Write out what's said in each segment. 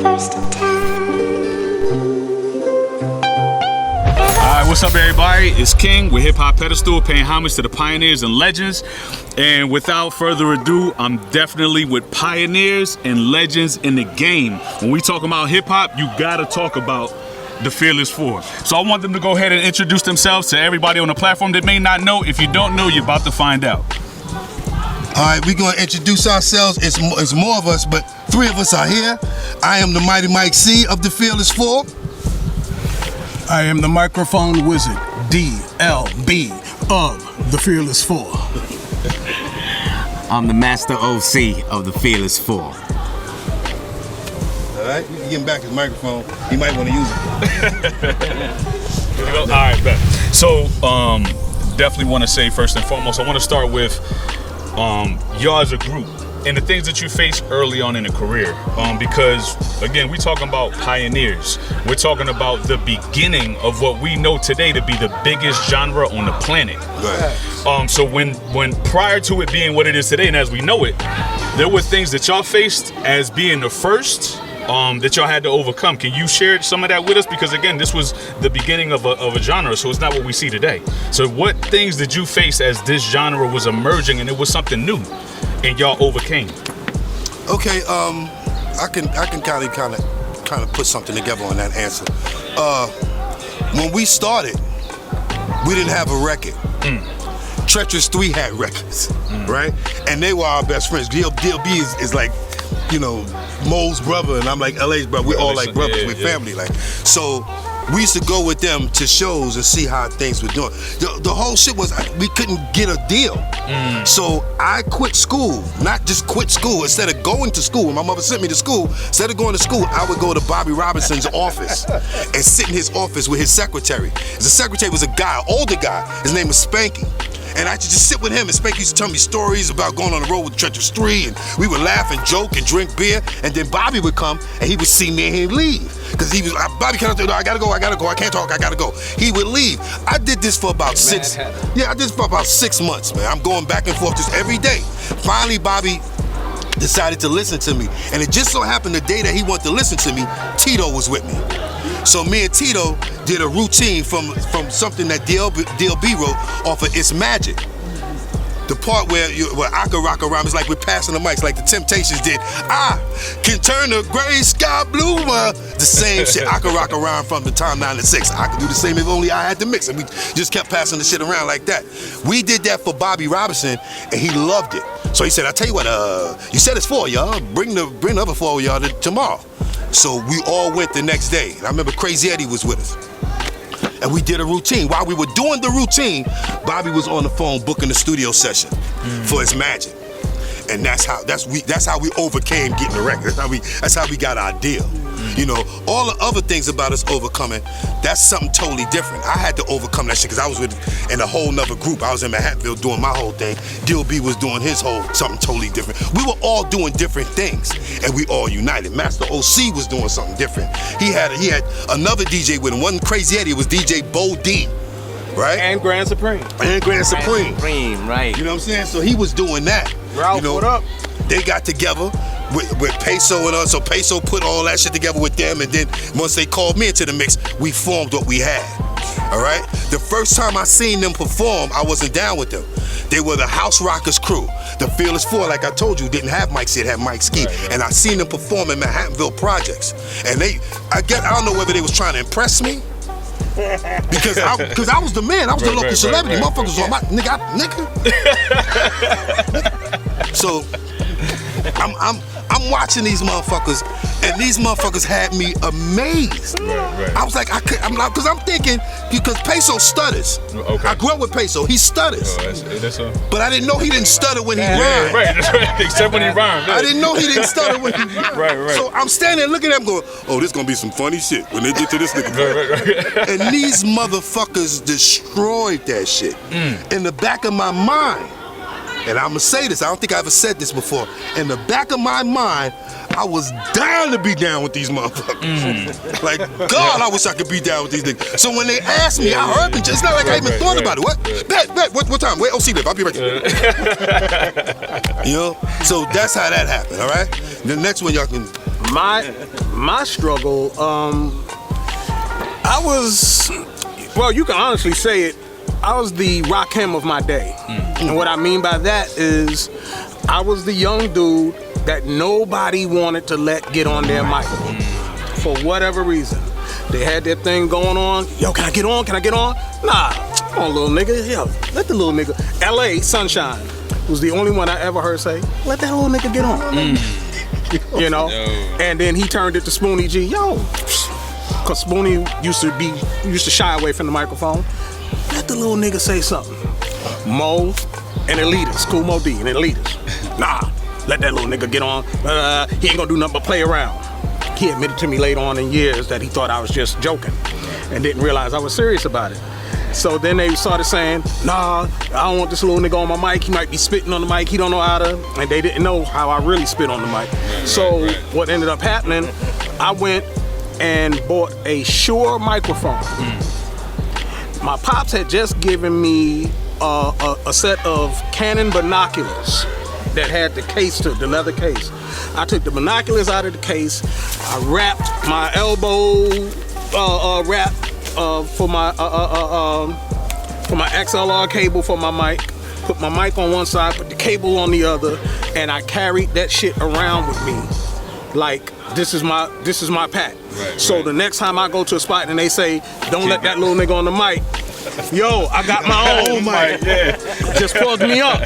first time. Alright, what's up everybody? It's King with Hop Pedestal, paying homage to the pioneers and legends. And without further ado, I'm definitely with pioneers and legends in the game. When we talk about hip hop, you gotta talk about the Fearless Four. So I want them to go ahead and introduce themselves to everybody on the platform that may not know. If you don't know, you're about to find out. All right, we're gonna introduce ourselves. It's more of us, but three of us are here. I am the Mighty Mike Cee of the Fearless Four. I am the Microphone Wizard DLB of the Fearless Four. I'm the Master OC of the Fearless Four. All right, we can give him back his microphone. He might want to use it. All right, bet. So definitely want to say first and foremost, I want to start with y'all as a group and the things that you faced early on in a career, because again, we're talking about pioneers. We're talking about the beginning of what we know today to be the biggest genre on the planet. Right. So when prior to it being what it is today, and as we know it, there were things that y'all faced as being the first that y'all had to overcome. Can you share some of that with us? Because again, this was the beginning of a genre, so it's not what we see today. So what things did you face as this genre was emerging and it was something new and y'all overcame? Okay, I can kind of put something together on that answer. When we started, we didn't have a record. Treacherous 3 had records, right? And they were our best friends. DLB is like, you know, Mo's brother, and I'm like LA's brother. We all like brothers, we're family. Like, so we used to go with them to shows and see how things were doing. The whole shit was we couldn't get a deal. So I quit school, not just quit school. Instead of going to school, when my mother sent me to school, instead of going to school, I would go to Bobby Robinson's office and sit in his office with his secretary. The secretary was a guy, an older guy. His name was Spanky. And I used to just sit with him, and Spanky used to tell me stories about going on the road with Treacherous 3, and we would laugh and joke and drink beer, and then Bobby would come, and he would see me and he'd leave. Because he was, Bobby can't do, I gotta go, I can't talk, I gotta go. He would leave. I did this for about I did this for about 6 months, man. I'm going back and forth just every day. Finally, Bobby decided to listen to me, and it just so happened the day that he wanted to listen to me, Tito was with me. So me and Tito did a routine from something that DLB wrote off of It's Magic. The part where I can rock around is like we're passing the mics, like the Temptations did. I can turn the gray sky blue. The same shit. I can rock around from the time 9 to 6. I could do the same if only I had the mix. And we just kept passing the shit around like that. We did that for Bobby Robinson, and he loved it. So he said, I tell you what, you said it's 4 y'all. Bring the other 4 of y'all tomorrow. So we all went the next day. And I remember Crazy Eddie was with us. And we did a routine. While we were doing the routine, Bobby was on the phone booking the studio session for His Magic. And that's how we overcame getting the record. That's how we got our deal. You know, all the other things about us overcoming, that's something totally different. I had to overcome that shit because I was in a whole nother group. I was in Manhattanville doing my whole thing. DLB was doing his whole something totally different. We were all doing different things, and we all united. Master OC was doing something different. He had another DJ with him. Wasn't Crazy Eddie, it was DJ Bo D. Right? And Grand Supreme. Grand Supreme, right. You know what I'm saying? So he was doing that. Ralph, you know, what up? They got together with Peso and us, so Peso put all that shit together with them, and then once they called me into the mix, we formed what we had. All right? The first time I seen them perform, I wasn't down with them. They were the House Rockers crew. The Fearless Four, like I told you, didn't have Mike Cee, it had Mike Ski. Right. And I seen them perform in Manhattanville projects. And I don't know whether they was trying to impress me, because I was the man, I was the local celebrity. Motherfuckers was on my nigga. So I'm watching these motherfuckers, and these motherfuckers had me amazed. I was like, because I'm thinking, because Peso stutters. Okay. I grew up with Peso, he stutters. But I didn't know he didn't stutter when he rhymed. Right, except when he rhymed. I didn't know he didn't stutter when he rhymed. Right. So I'm standing there looking at him going, oh, this gonna be some funny shit when they get to this nigga. And these motherfuckers destroyed that shit. In the back of my mind, and I'm gonna say this, I don't think I ever said this before. In the back of my mind, I was down to be down with these motherfuckers. Like, God, I wish I could be down with these niggas. So when they asked me, I heard them. It's not like I even thought about it. What? Bet. What time? Wait, OC live. I'll be right there. You know? So that's how that happened, all right? The next one y'all can My struggle, I was, well, you can honestly say it, I was the Rakim of my day. And what I mean by that is I was the young dude that nobody wanted to let get on their mic for whatever reason. They had their thing going on. Yo, can I get on? Can I get on? Nah, come on, little nigga. Yo, let the little nigga. LA Sunshine was the only one I ever heard say, let that little nigga get on. You know? And then he turned it to Spoonie G. Yo, cause Spoonie used to shy away from the microphone. Let the little nigga say something. Mo and Elitist, Cool Mo D and Elitist. Nah, let that little nigga get on. He ain't gonna do nothing but play around. He admitted to me later on in years that he thought I was just joking and didn't realize I was serious about it. So then they started saying, nah, I don't want this little nigga on my mic. He might be spitting on the mic. He don't know how to, and they didn't know how I really spit on the mic. What ended up happening, I went and bought a Shure microphone. My pops had just given me a set of Canon binoculars that had the case to the leather case. I took the binoculars out of the case. I wrapped my elbow wrap for my XLR cable for my mic. Put my mic on one side, put the cable on the other, and I carried that shit around with me. Like this is my pack. So the next time I go to a spot and they say, don't let that little nigga on the mic, yo, I got my own mic. Just plug me up.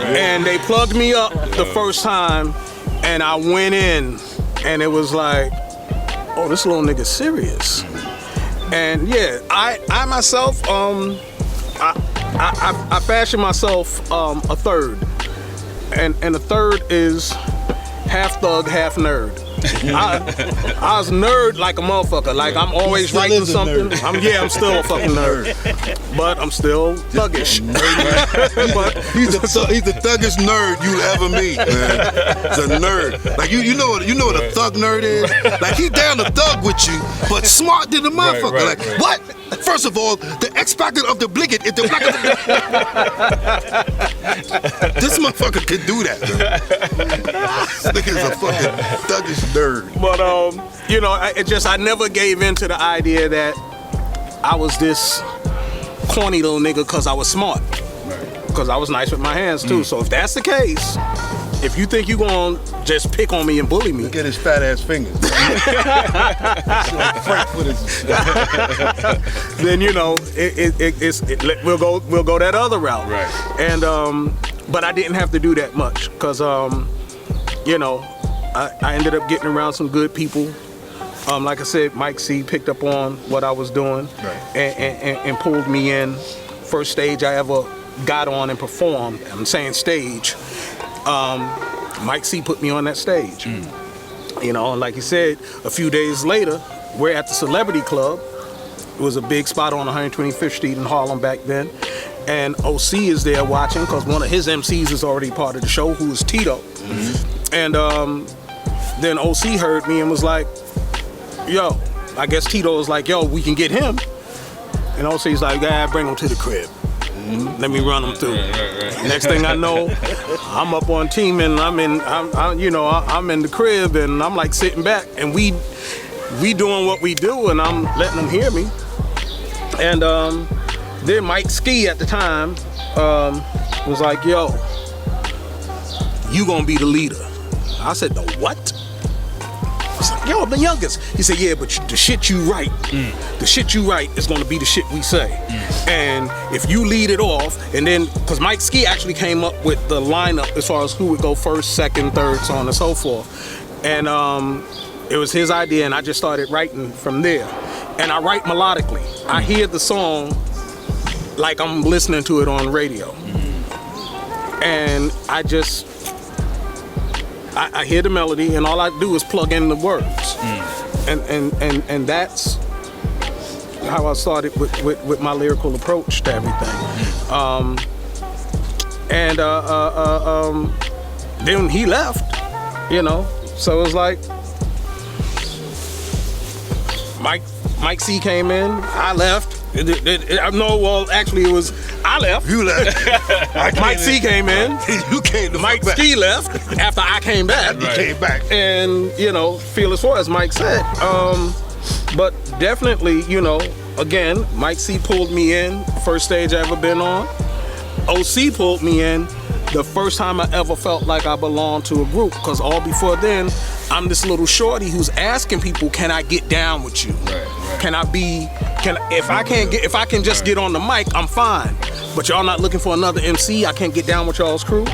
And they plugged me up the first time, and I went in, and it was like, oh, this little nigga's serious. And yeah, I myself, I fashioned myself a third, and the third is half thug, half nerd. I was nerd like a motherfucker. Like I'm always writing something. I'm still a fucking nerd, but I'm still thuggish. But he's the thuggest nerd you'll ever meet, man. He's a nerd. Like you know what a thug nerd is. Like he down to thug with you, but smart than the motherfucker. Like what? First of all, the X factor of the blinket is the black of the... This motherfucker can do that, man. This nigga's a fucking thuggish nerd. But I never gave in to the idea that I was this corny little nigga because I was smart. Because I was nice with my hands too. So if that's the case, if you think you gonna just pick on me and bully me, look at his fat ass fingers. then we'll go that other route. Right. And but I didn't have to do that much because I ended up getting around some good people. Like I said, Mike Cee picked up on what I was doing and pulled me in. First stage I ever got on and performed, I'm saying stage, Mike Cee put me on that stage. And like you said, a few days later, we're at the Celebrity Club. It was a big spot on 125th Street in Harlem back then. And OC is there watching because one of his MCs is already part of the show, who is Tito. And then OC heard me and was like, yo, I guess Tito was like, yo, we can get him. And OC's like, yeah, bring him to the crib. Let me run him through. Next thing I know, I'm up on team and I'm in the crib and I'm like sitting back and we doing what we do and I'm letting them hear me. And then Mike Cee at the time was like, yo, you gonna be the leader. I said, the what? I was like, yo, I'm the youngest. He said, yeah, but the shit you write, the shit you write is gonna be the shit we say. And if you lead it off, and then, because Mike Cee actually came up with the lineup as far as who would go first, second, third, so on and so forth. And it was his idea, and I just started writing from there. And I write melodically. I hear the song like I'm listening to it on radio. And I hear the melody and all I do is plug in the words. And that's how I started with my lyrical approach to everything. Then he left, so it was like Mike Cee came in, I left, No, well, actually, it was I left. You left. Mike Cee came in. You came to Mike back. Cee left after I came back. You came back. And, Fearless 4, as Mike said. But definitely, again, Mike Cee pulled me in, first stage I ever been on. OC pulled me in the first time I ever felt like I belonged to a group, because all before then, I'm this little shorty who's asking people, can I get down with you? Right. Can I be, if I can just get on the mic, I'm fine. But y'all not looking for another MC, I can't get down with y'all's crew.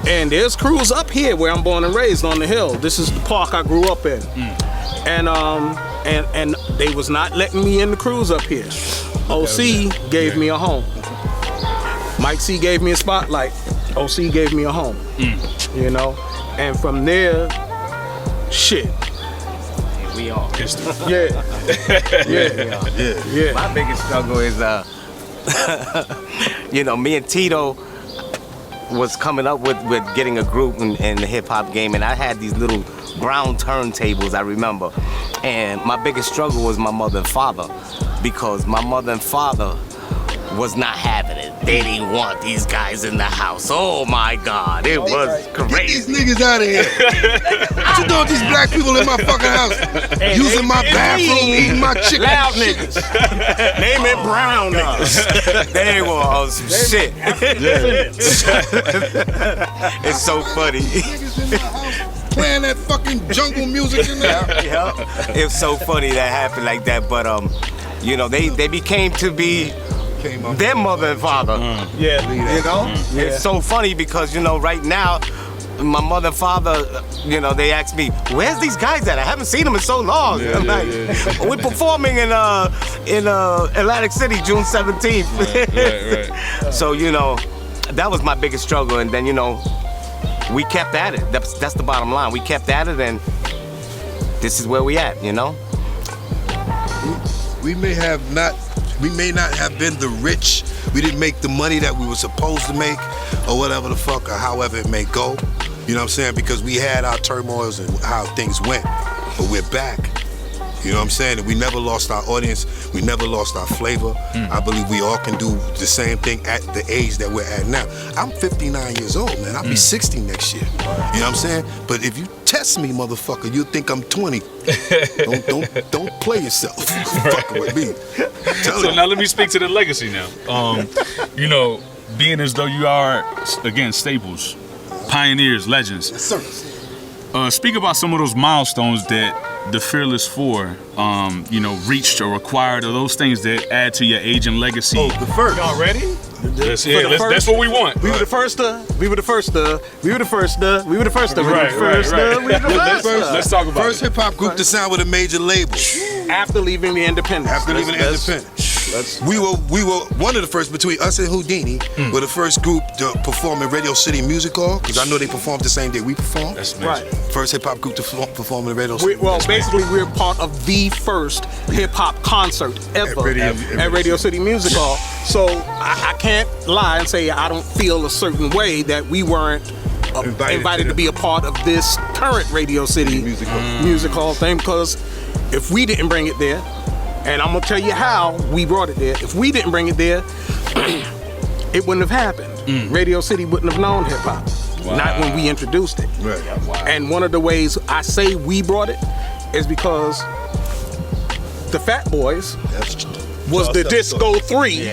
And there's crews up here where I'm born and raised on the hill. This is the park I grew up in. And they was not letting me in the crews up here. OC gave me a home. Mike Cee gave me a spotlight. OC gave me a home. And from there, shit. We are. Yeah. My biggest struggle is, me and Tito was coming up with getting a group in the hip hop game, and I had these little brown turntables, I remember. And my biggest struggle was my mother and father, because my mother and father was not having it. They didn't want these guys in the house. Oh my God, it was Get crazy. these niggas out of here. What you doing with these black people in my fucking house? Using my bathroom, eating my chicken. Loud niggas. Name it brown niggas. They were on some shit. It's so funny. Niggas in my house playing that fucking jungle music in there. Yeah, it's so funny that happened like that. But they became to be their mother and father. It's so funny because right now, my mother and father, they ask me, where's these guys at? I haven't seen them in so long. I'm like, we're performing in Atlantic City, June 17th. Right. So that was my biggest struggle, and then we kept at it. That's the bottom line. We kept at it, and this is where we at. We may not have been the rich. We didn't make the money that we were supposed to make, or whatever the fuck, or however it may go. You know what I'm saying? Because we had our turmoils and how things went, but we're back. You know what I'm saying? And we never lost our audience. We never lost our flavor. I believe we all can do the same thing at the age that we're at now. I'm 59 years old, man. I'll be 60 next year. You know what I'm saying? But if you test me, motherfucker, you'll think I'm 20. Don't play yourself. Fucking with me. So now let me speak to the legacy now. Being as though you are, again, staples, pioneers, legends. Yes, sir. Speak about some of those milestones that the Fearless 4, reached or acquired, or those things that add to your age and legacy. Oh, the first. Y'all ready? That's what we want. We were the first. We were the first. We were the first. We were the first. We were the Right. first. Let's talk about First it. hip hop group to sign with a major label. After leaving the Independence. After leaving the Independent. We were one of the first, between us and Houdini, were the first group to perform in Radio City Music Hall, because I know they performed the same day we performed. That's amazing. Right. First hip hop group to perform in Radio City. Basically, we're part of the first hip hop concert ever at Radio City Music Hall. So I can't lie and say I don't feel a certain way that we weren't invited to be a part of this current Radio City Music Hall thing, because if we didn't bring it there, and I'm gonna tell you how we brought it there. If we didn't bring it there, it wouldn't have happened. Radio City wouldn't have known hip hop. Wow. Not when we introduced it. Right. And one of the ways I say we brought it is because the Fat Boys was the Disco 3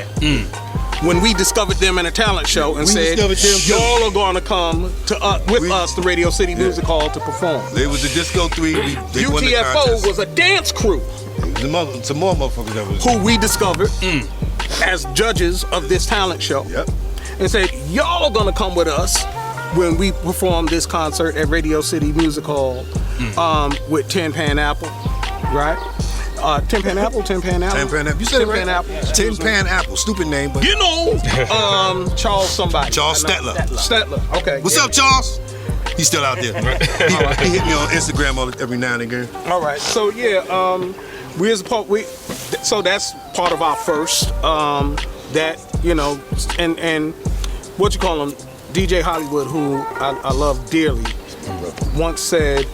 when we discovered them in a talent show and said, y'all are gonna come to with us to Radio City Music Hall to perform. They was the Disco 3. They won the UTFO contest. was a dance crew Some more motherfuckers that was. who we discovered as judges of this talent show. Yep. And said, y'all are gonna come with us when we perform this concert at Radio City Music Hall with Tin Pan Apple, right? Tin Pan Apple. Tin Pan Apple. You said Tin it right. Pan Apple. Tin Pan Apple. Stupid name, but Charles somebody. Charles I know. Stetler. Okay. What's up, Charles? He's still out there. He hit me on Instagram every now and again. All right. So yeah, so that's part of our first. That and what you call him, DJ Hollywood, who I love dearly, once said,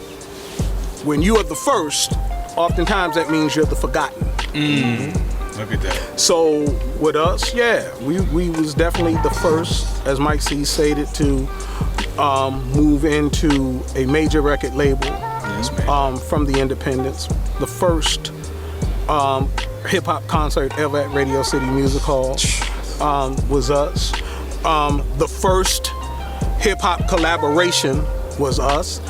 when you are the first, oftentimes that means you're the forgotten. Look at that. So with us, we was definitely the first, as Mike Cee stated, to move into a major record label from the independents. The first hip hop concert ever at Radio City Music Hall was us. The first hip hop collaboration was us,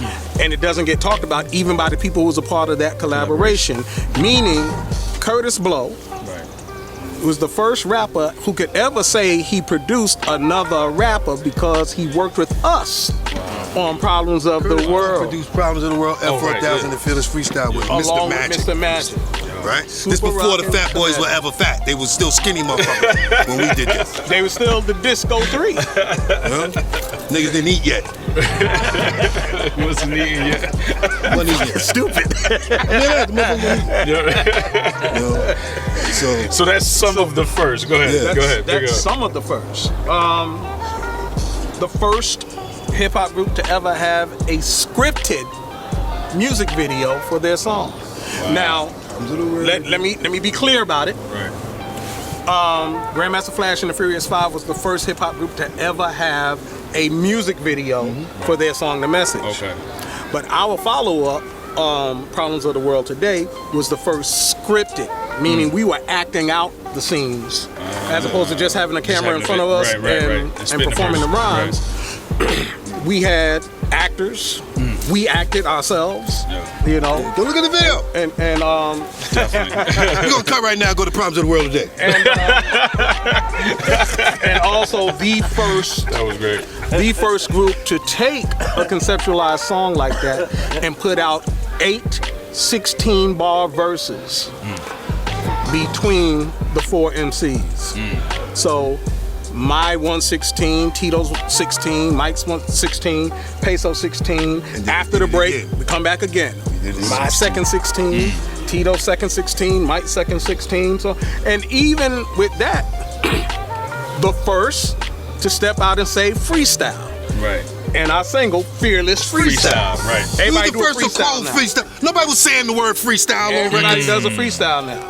and it doesn't get talked about even by the people who was a part of that collaboration. Meaning, Curtis Blow was the first rapper who could ever say he produced another rapper because he worked with us on Problems of the World. Produced Problems of the World, F4000, the Fearless Freestyle with Along Mr. Magic. with Mr. Magic. Right? This before the Fat Boys were ever fat. They was still skinny motherfuckers when we did this. They were still the Disco 3. Niggas didn't eat yet. Wasn't eating yet. Wasn't eating yet. Stupid. So that's some of the first. Go ahead. Go ahead. That's some of the first. The first hip hop group to ever have a scripted music video for their song. Wow. Now, let me be clear about it. Right. Grandmaster Flash and the Furious 5 was the first hip hop group to ever have a music video for their song The Message. Okay. But our follow-up, Problems of the World Today, was the first scripted, meaning we were acting out the scenes as opposed to just having a camera in front of us and performing the rhymes. We had actors. We acted ourselves. You know. Go look at the video. And we're gonna cut right now. Go to Problems of the World Today. And also the first. That was great. The first group to take a conceptualized song like that and put out 8 16-bar verses between the 4 MCs. So my 116, Tito's 16, Mike's 116, Peso 16. After the break, we come back again. My second 16, Tito's second 16, Mike's second 16. So, and even with that, the first to step out and say freestyle. Right. And our single, Fearless Freestyle. Right. Everybody do a freestyle now. Freestyle. Nobody was saying the word freestyle already. Everybody does a freestyle now.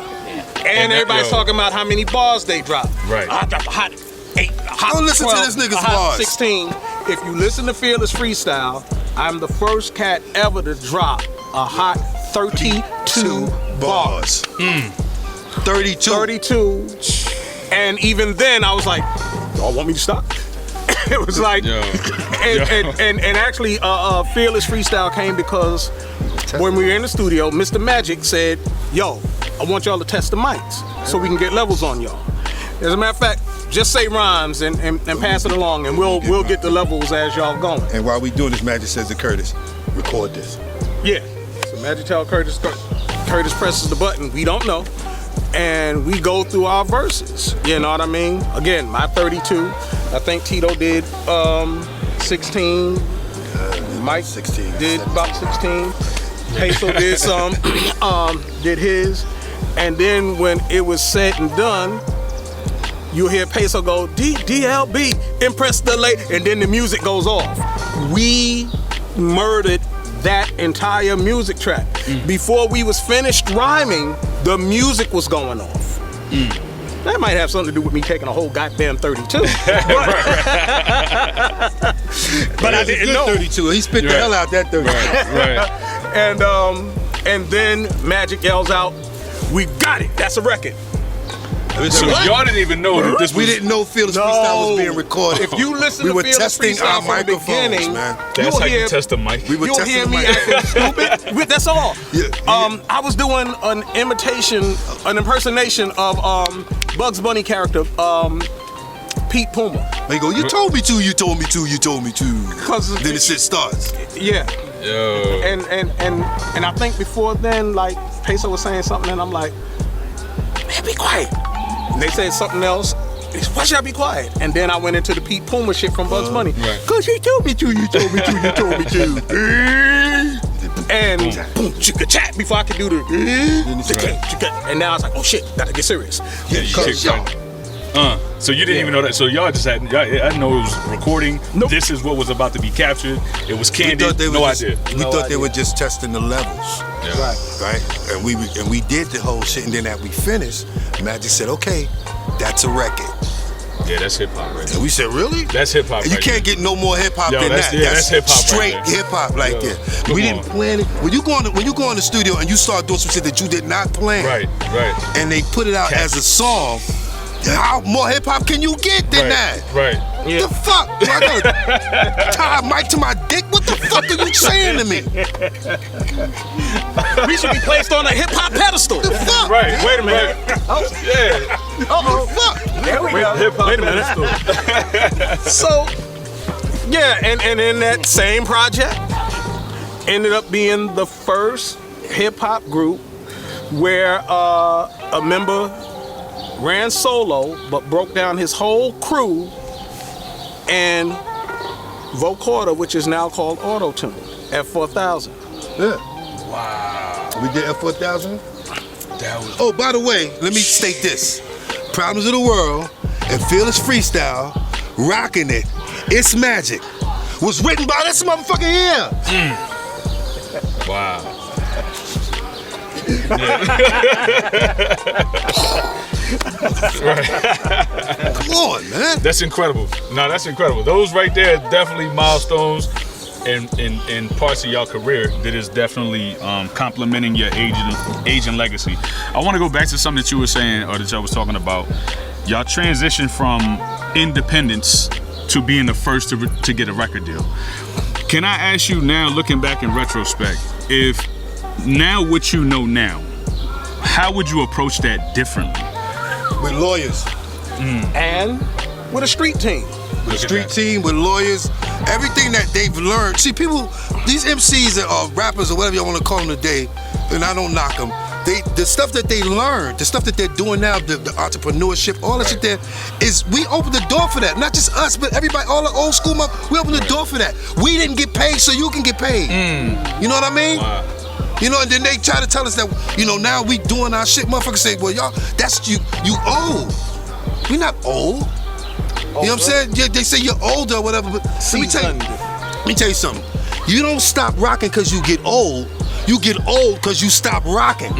And everybody's talking about how many bars they drop. Right. I dropped a hot 8, a hot Don't listen 12, to this nigga's a hot bars. 16. If you listen to Fearless Freestyle, I'm the first cat ever to drop a hot 32 bars. 32. And even then, I was like, y'all want me to stop? It was like, and actually, Fearless Freestyle came because when we were in the studio, Mr. Magic said, yo, I want y'all to test the mics so we can get levels on y'all. As a matter of fact, just say rhymes and pass it along, and we'll get the levels as y'all going. And while we doing this, Magic says to Curtis, record this. Yeah. So Magic tell Curtis presses the button. We don't know. And we go through our verses. You know what I mean? Again, my 32. I think Tito did 16. Mike 16. did about 16. Peso did some. Did his. And then when it was said and done, you hear Peso go, DLB, impress the lady, and then the music goes off. We murdered that entire music track. Before we was finished rhyming, the music was going off. That might have something to do with me taking a whole goddamn 32. But I didn't know. 32. He spit the hell out that 32. Right. And then Magic yells out, we got it, that's a record. So y'all didn't even know that this was... We didn't know Fearless Freestyle was being recorded. If you listen we to were Fearless testing Freestyle our from the microphones, beginning, man. That's how you test the mic. We were You'll testing hear the me mic. acting stupid. That's all. I was doing an impersonation of Bugs Bunny character, Pete Puma. They go, you told me to, you told me to, you told me to. Then the shit starts. Yeah. Yo. And I think before then, like, Peso was saying something, and I'm like, man, be quiet. And they said something else. Why should I be quiet? And then I went into the Pete Puma shit from Bugs Bunny. Right. Cause he told me to, you told me to, you told me to. And boom, chicka chat before I could do the. And now I was like, oh shit, gotta get serious. Yeah, you Cause y'all So you didn't even know that. So y'all just had. I didn't know it was recording. Nope. This is what was about to be captured. It was candid. No idea. We thought they were just testing the levels. Yeah. Right. And we did the whole shit, and then after we finished, Magic said, "Okay, that's a record." Yeah, that's hip hop right there. And we said, "Really? That's hip hop. And you can't get no more hip hop than that. That's hip hop. Straight right there. hip hop like that. We didn't plan it. When you go in the studio and you start doing some shit that you did not plan, Right. and they put it out as a song, how more hip hop can you get than that? Right. Yeah. The fuck? Do I gotta tie a mic to my dick? What the fuck are you saying to me? We should be placed on a hip hop pedestal. The fuck? Right. Wait a minute. Yeah. The fuck? There we go. Hip hop. Wait a minute. So, yeah, and in that same project, ended up being the first hip hop group where a member ran solo but broke down his whole crew and vocoder, which is now called auto-tune, F4000. Yeah. Wow. We did F4000? Oh, by the way, let me state this. Problems of the World and Fearless Freestyle, rocking it. It's Magic. Was written by this motherfucker here. Wow. Come on, man. That's incredible. No, that's incredible. Those right there are definitely milestones in parts of your career that is definitely complementing your age and legacy. I want to go back to something that you were saying, or that y'all was talking about. Y'all transitioned from independence to being the first to get a record deal. Can I ask you now, looking back in retrospect, if now what you know now, how would you approach that differently? With lawyers. And with a street team. With a street team, with lawyers, everything that they've learned. See, people, these MCs or rappers or whatever y'all want to call them today, and I don't knock them, the stuff that they learned, the stuff that they're doing now, the entrepreneurship, all that shit there, is we open the door for that. Not just us, but everybody, all the old school, we open the door for that. We didn't get paid, so you can get paid. You know what I mean? Wow. You know, and then they try to tell us that, you know, now we doing our shit. Motherfuckers say, well, y'all, that's you old. We not old. You know what I'm saying? Yeah, they say you're older or whatever, but let me tell you something. You don't stop rocking because you get old. You get old because you stop rocking.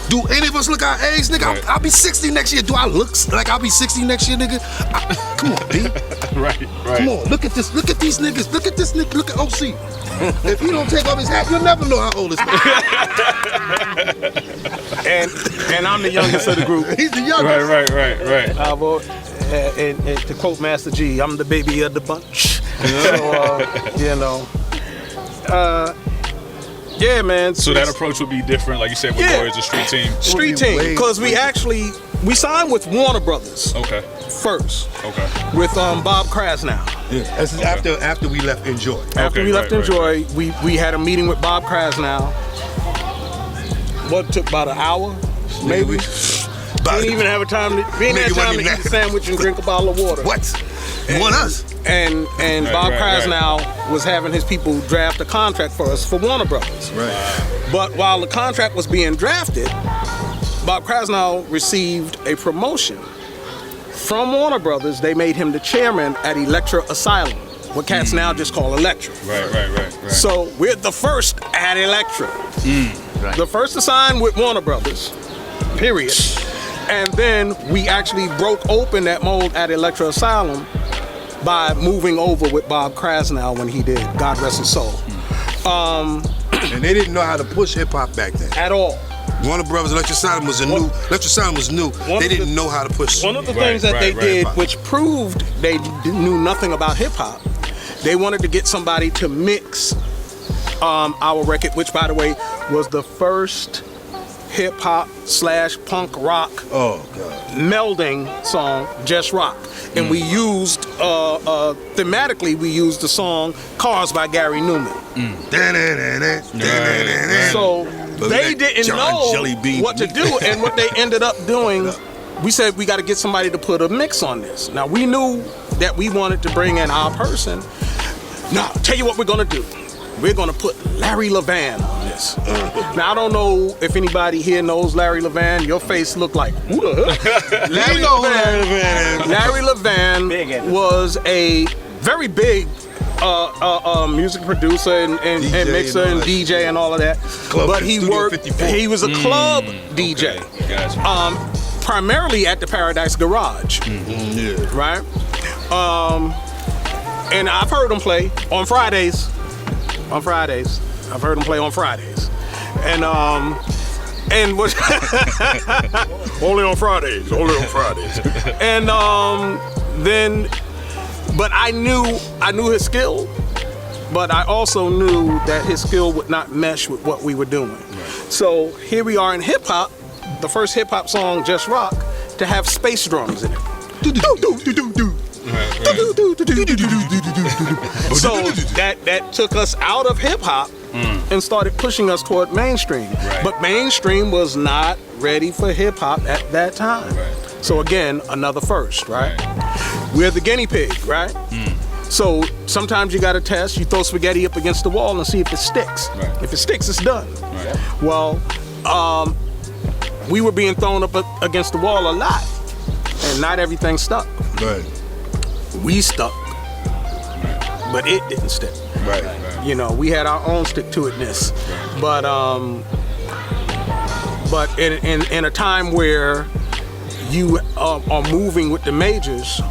Do any of us look our age, nigga? Right. I'll be 60 next year. Do I look like I'll be 60 next year, nigga? Come on, B. Right. Come on, look at this. Look at these niggas. Look at this nigga. Look at OC. If he don't take off his hat, you'll never know how old this man is. And I'm the youngest of the group. He's the youngest. Right. And to quote Master G, I'm the baby of the bunch. So, you know. Yeah, man. So that approach would be different, like you said, with lawyers, a street team. Street team, because we signed with Warner Brothers. Okay. First. Okay. With Bob Krasnow. Yeah. This is after we left Enjoy. After we left Enjoy, we had a meeting with Bob Krasnow. What took about an hour, maybe. We didn't even have time to eat a sandwich and drink a bottle of water. What? You want us? And Bob Krasnow was having his people draft a contract for us for Warner Brothers. Right. But while the contract was being drafted, Bob Krasnow received a promotion from Warner Brothers. They made him the chairman at Elektra Asylum, what cats now just call Elektra. Right. So we're the first at Elektra. Right. The first to sign with Warner Brothers, period. And then we actually broke open that mold at Elektra Asylum by moving over with Bob Krasnow when he did, God rest his soul. And they didn't know how to push hip hop back then. At all. Warner Brothers Elektra Asylum was new. They didn't know how to push. One of the things that they did, which proved they knew nothing about hip hop, they wanted to get somebody to mix our record, which by the way was the first hip hop / punk rock melding song, Just Rock. And we used thematically we used the song Cars by Gary Newman. So they didn't know what to do, and what they ended up doing, we said we got to get somebody to put a mix on this. Now we knew that we wanted to bring in our person. Now tell you what we're gonna do. We're gonna put Larry Levan on this. Paradise. Now I don't know if anybody here knows Larry Levan. Your face looked like who the hell? Larry Levan was a very big music producer and mixer and DJ and all of that. But he was a club DJ. Okay. Gotcha. Primarily at the Paradise Garage. Right? And I've heard him play on Fridays. I've heard him play on Fridays. And what only on Fridays. And then but I knew his skill, but I also knew that his skill would not mesh with what we were doing. Right. So here we are in hip hop, the first hip hop song, Just Rock, to have space drums in it. So that took us out of hip hop and started pushing us toward mainstream. Right. But mainstream was not ready for hip hop at that time. Right. So again, another first, right? We're the guinea pig, right? So sometimes you got to test. You throw spaghetti up against the wall and see if it sticks. Right. If it sticks, it's done. Right. Well, we were being thrown up against the wall a lot, and not everything stuck. Right. We stuck, but it didn't stick. Right. You know, we had our own stick-to-itness. Right. But in a time where you are moving with the majors,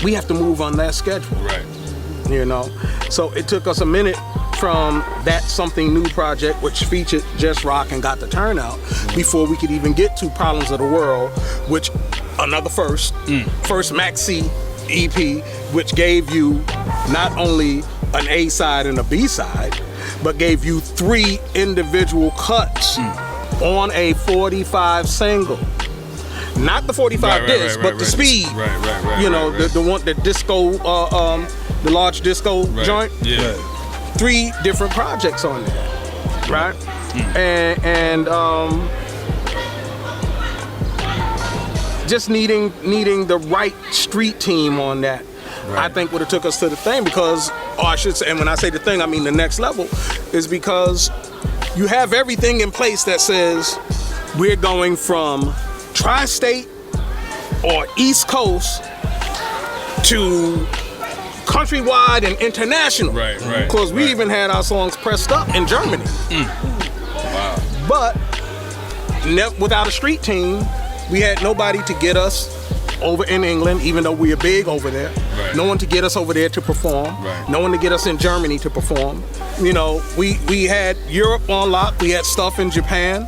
we have to move on that schedule. Right. You know, so it took us a minute from that Something New project, which featured Just Rock and got the turnout, before we could even get to Problems of the World, which another first Mike Cee EP, which gave you not only an A side and a B side, but gave you 3 individual cuts on a 45 single. Not the 45 disc, but the speed. You know, the one, the disco, the large disco joint. Yeah. 3 different projects on there, right? And just needing the right street team on that, I think would have took us to the thing, because, or I should say, and when I say the thing, I mean the next level, is because you have everything in place that says we're going from tri-state or East Coast to countrywide and international. Right. Because we even had our songs pressed up in Germany. Wow. But without a street team, we had nobody to get us over in England, even though we are big over there. Right. No one to get us over there to perform. Right. No one to get us in Germany to perform. You know, we had Europe on lock. We had stuff in Japan.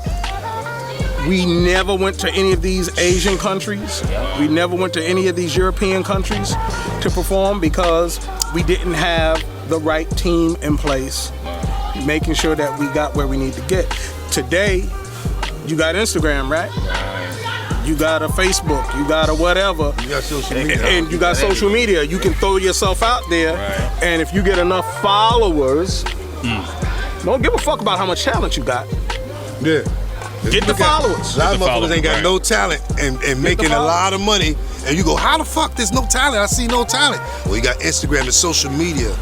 We never went to any of these Asian countries. We never went to any of these European countries to perform because we didn't have the right team in place, making sure that we got where we need to get. Today, you got Instagram, right? You got a Facebook, you got a whatever. You got social media. And you got social media. You can throw yourself out there, and if you get enough followers, don't give a fuck about how much talent you got. Yeah. Get the followers. A lot of motherfuckers ain't got no talent and making a lot of money. And you go, how the fuck there's no talent? I see no talent. Well, you got Instagram and social media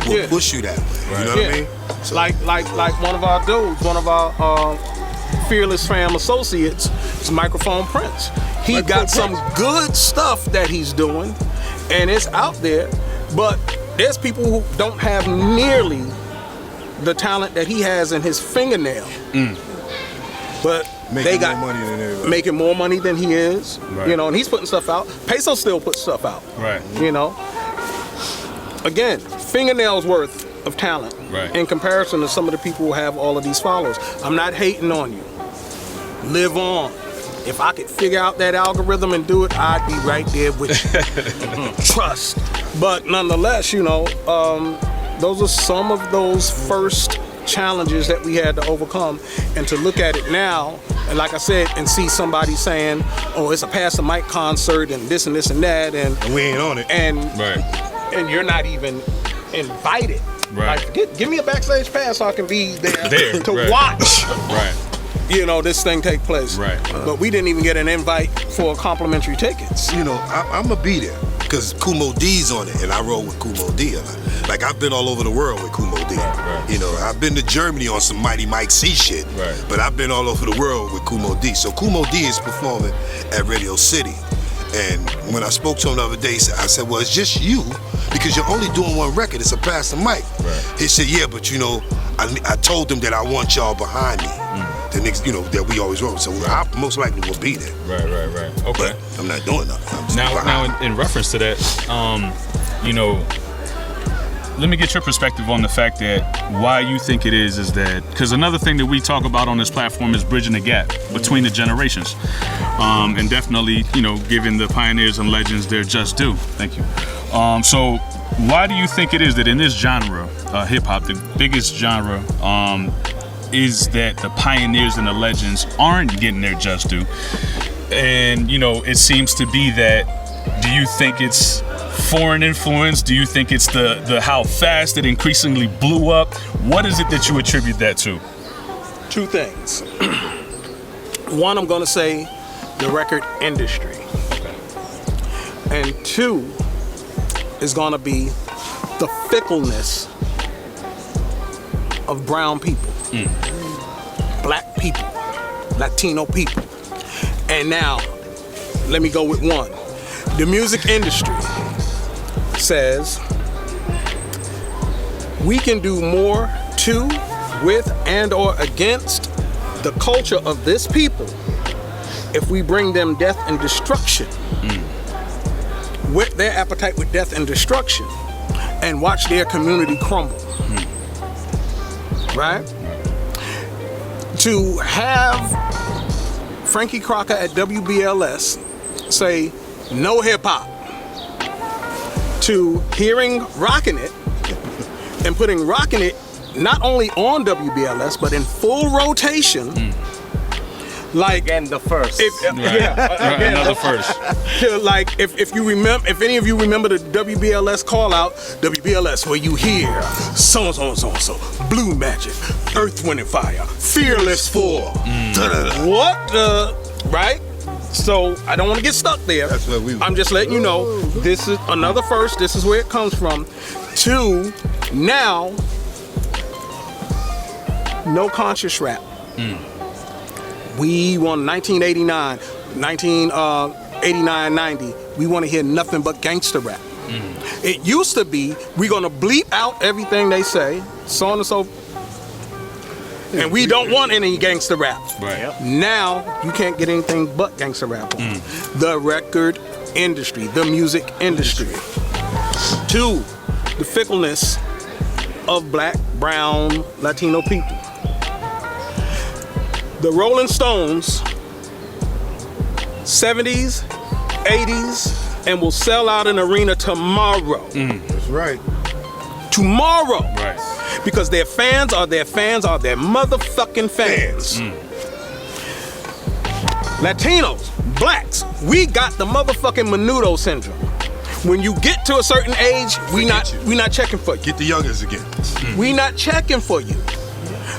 will push you that way. You know what I mean? So, like one of our dudes, one of our Fearless Fam associates, is Microphone Prince. He got some good stuff that he's doing, and it's out there. But there's people who don't have nearly the talent that he has in his fingernail. But they got more money than everybody. Making more money than he is, you know, and he's putting stuff out. Peso still puts stuff out, you know. Again, fingernails worth of talent in comparison to some of the people who have all of these followers. I'm not hating on you. Live on. If I could figure out that algorithm and do it, I'd be right there with you. Trust. But nonetheless, you know, those are some of those first challenges that we had to overcome, and to look at it now, and like I said, and see somebody saying, oh, it's a Pastor Mike concert and this and this and that, and we ain't on it, and you're not even invited. Like, give me a backstage pass so I can be there to watch you know, this thing take place. But we didn't even get an invite for complimentary tickets. You know, I'm gonna be there because Kumo D's on it, and I roll with Kumo D a lot. Like I've been all over the world with Kumo D. Right. You know, I've been to Germany on some Mighty Mike Cee shit. Right. But I've been all over the world with Kumo D. So Kumo D is performing at Radio City. And when I spoke to him the other day, I said, well, it's just you because you're only doing one record. It's a Pastor Mike. Right. He said, yeah, but you know, I told them that I want y'all behind me. The next, you know, that we always wrote. So I most likely will be there. Right. Okay. But I'm not doing nothing. I'm just Now, behind. in reference to that, you know, let me get your perspective on the fact that why you think it is that, because another thing that we talk about on this platform is bridging the gap between the generations. And definitely, you know, giving the pioneers and legends their just due. Thank you. So why do you think it is that in this genre, hip hop, the biggest genre, is that the pioneers and the legends aren't getting their just due? And, you know, it seems to be that, do you think it's foreign influence? Do you think it's the how fast it increasingly blew up? What is it that you attribute that to? Two things. One, I'm gonna say the record industry. And two is gonna be the fickleness of brown people, black people, Latino people. And now, let me go with one. The music industry says we can do more to, with, and or against the culture of this people if we bring them death and destruction, with their appetite with death and destruction, and watch their community crumble. Right? To have Frankie Crocker at WBLS say no hip hop, to hearing Rockin' It and putting Rockin' It not only on WBLS but in full rotation. Like Again, the first. Another first. Like if you remember, if any of you remember the WBLS call out, WBLS, where you hear so and so and so and so, Blue Magic, Earth, Wind and Fire, Fearless 4. What the right? So I don't want to get stuck there. That's what we I'm just letting you know this is another first. This is where it comes from. Two, now, no conscious rap. We want 1989, 1989, 90. We want to hear nothing but gangster rap. It used to be we're gonna bleep out everything they say, so on and so. And we don't want any gangster rap. Right. Now you can't get anything but gangster rap on. The record industry, the music industry. Two, the fickleness of black, brown, Latino people. The Rolling Stones, 70s, 80s, and will sell out an arena tomorrow. That's right. Tomorrow. Right. Because their fans are their motherfucking fans. Latinos, blacks, we got the motherfucking Menudo syndrome. When you get to a certain age, we not checking for you. Get the youngers again. We not checking for you.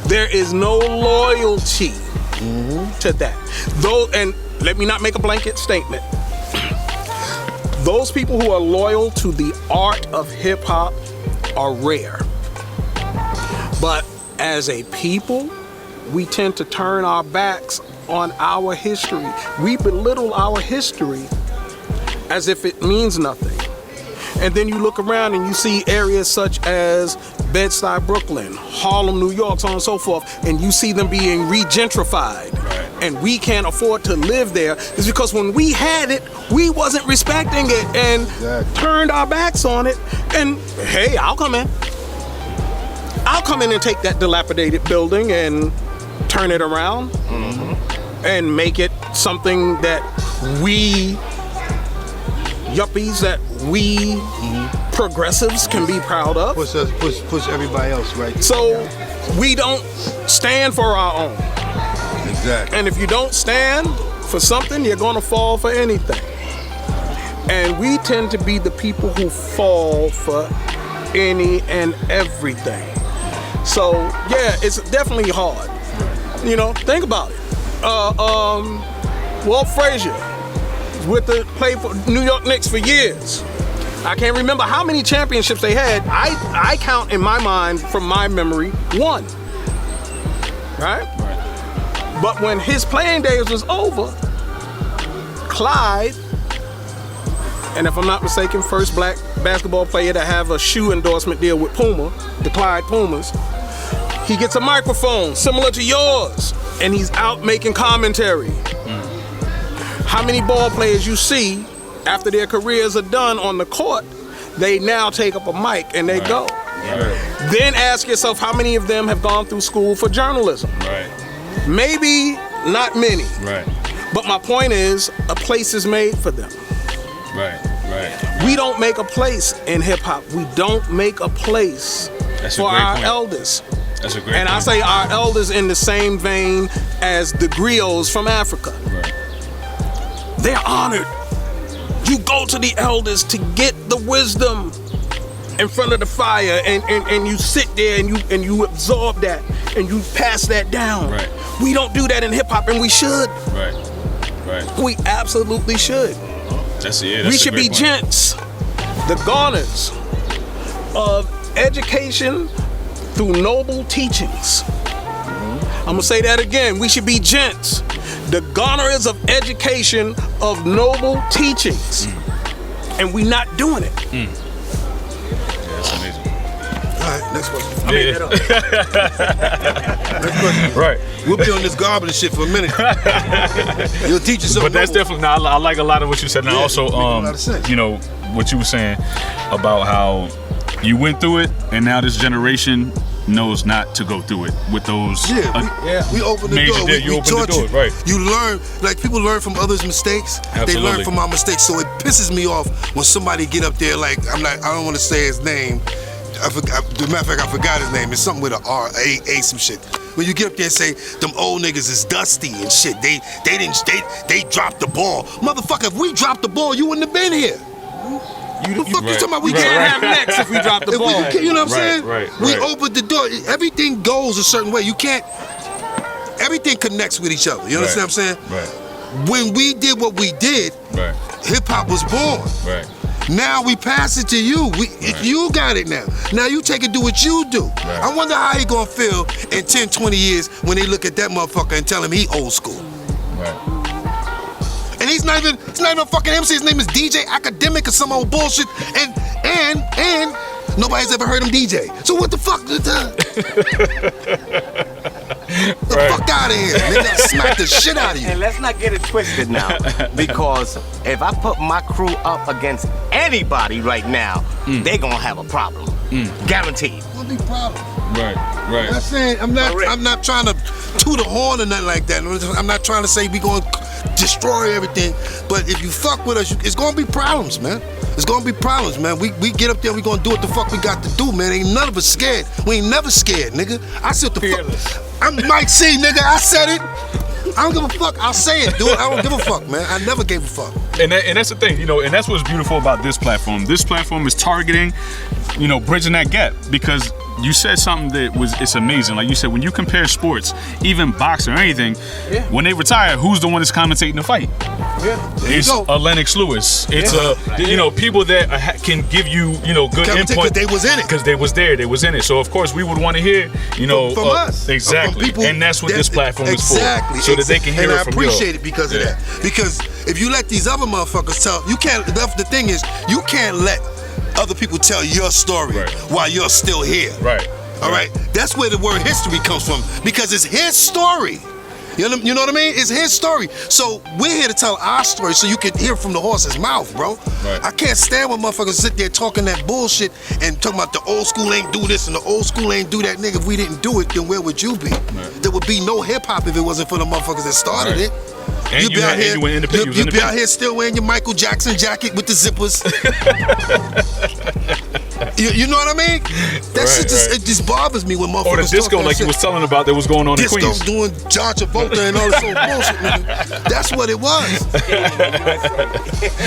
There is no loyalty to that. Though, and let me not make a blanket statement. Those people who are loyal to the art of hip hop are rare. But as a people, we tend to turn our backs on our history. We belittle our history as if it means nothing. And then you look around and you see areas such as Bed-Stuy, Brooklyn, Harlem, New York, so on and so forth, and you see them being re-gentrified. Right. And we can't afford to live there. It's because when we had it, we wasn't respecting it and turned our backs on it. And hey, I'll come in. I'll come in and take that dilapidated building and turn it around and make it something that we yuppies, that we progressives can be proud of. Push everybody else right. So we don't stand for our own. Exactly. And if you don't stand for something, you're gonna fall for anything. And we tend to be the people who fall for any and everything. So yeah, it's definitely hard. You know, think about it. Walt Frazier with the play for New York Knicks for years. I can't remember how many championships they had. I count in my mind, from my memory, 1. Right? But when his playing days was over, Clyde, and if I'm not mistaken, first black basketball player to have a shoe endorsement deal with Puma, the Clyde Pumas, he gets a microphone similar to yours, and he's out making commentary. How many ball players you see after their careers are done on the court, they now take up a mic and they go. Right. Then ask yourself how many of them have gone through school for journalism. Right. Maybe not many. Right. But my point is, a place is made for them. Right. We don't make a place in hip hop. We don't make a place for our elders. That's a great And point. I say our elders in the same vein as the griots from Africa. Right. They're honored. You go to the elders to get the wisdom in front of the fire, and you sit there and you absorb that and you pass that down. Right. We don't do that in hip hop, and we should. Right. We absolutely should. We should be gents, the garners of education through noble teachings. I'm gonna say that again. We should be gents, the garnerers of education of noble teachings. And we not doing it. Yeah, that's amazing. All right, next question. Next question. Right. We'll be on this garbage shit for a minute. You'll teach us something. But that's definitely, I like a lot of what you said. And Yeah, also, it makes a lot of sense. you know, what you were saying about how you went through it, and now this generation knows not to go through it with those. We open the major door. you We open taught the door, you. right? You learn, like people learn from others' mistakes. Absolutely. They learn from our mistakes. So it pisses me off when somebody get up there like I don't want to say his name. As a matter of fact, I forgot his name. It's something with a R, A, some shit. When you get up there and say them old niggas is dusty and shit, they dropped the ball, motherfucker. If we dropped the ball, you wouldn't have been here. You talking about we can't have next if we drop the ball. You know what I'm saying? Right. We opened the door. Everything goes a certain way. You can't. Everything connects with each other. You understand what I'm saying? Right. When we did what we did, hip hop was born. Right. Now we pass it to you. You got it now. Now you take it, do what you do. Right. I wonder how he gonna feel in 10, 20 years when they look at that motherfucker and tell him he old school. Right. And he's not even a fucking MC. His name is DJ Academic or some old bullshit. And nobody's ever heard him DJ. So what the fuck? The fuck out of here. Nigga, smack the shit out of you. And let's not get it twisted now, because if I put my crew up against anybody right now, they gonna have a problem. Guaranteed. What's the problem? Right. I'm not saying, I'm not trying to toot a horn or nothing like that. I'm not trying to say we gonna destroy everything. But if you fuck with us, it's gonna be problems, man. It's gonna be problems, man. We get up there, we gonna do what the fuck we got to do, man. Ain't none of us scared. We ain't never scared, nigga. I said the fuck. I'm Mike Cee, nigga. I said it. I don't give a fuck. I'll say it, dude. I don't give a fuck, man. I never gave a fuck. And that's the thing, you know, and that's what's beautiful about this platform. This platform is targeting, you know, bridging that gap, because you said something it's amazing. Like you said, when you compare sports, even boxing or anything, when they retire, who's the one that's commentating the fight? It's a Lennox Lewis. It's you know, people that can give you, you know, good input. Because they was in it. Because they was there, they was in it. So of course we would want to hear, you know, from us. Exactly. From people, and that's what this platform is for. Exactly. So that they can hear it from you. And I appreciate it because of that. Because if you let these other motherfuckers tell, you can't, the thing is, you can't let other people tell your story while you're still here. Right. All right? That's where the word history comes from, because it's his story. You know what I mean? It's his story. So we're here to tell our story so you can hear from the horse's mouth, bro. Right. I can't stand when motherfuckers sit there talking that bullshit and talking about the old school ain't do this and the old school ain't do that. Nigga, if we didn't do it, then where would you be? Right. There would be no hip hop if it wasn't for the motherfuckers that started it. And you'd be out here still wearing your Michael Jackson jacket with the zippers. you know what I mean? That shit it just bothers me when motherfuckers or the disco talk that like shit. You was telling about that was going on in Queens. Disco doing John Travolta and all this old bullshit, nigga. That's what it was.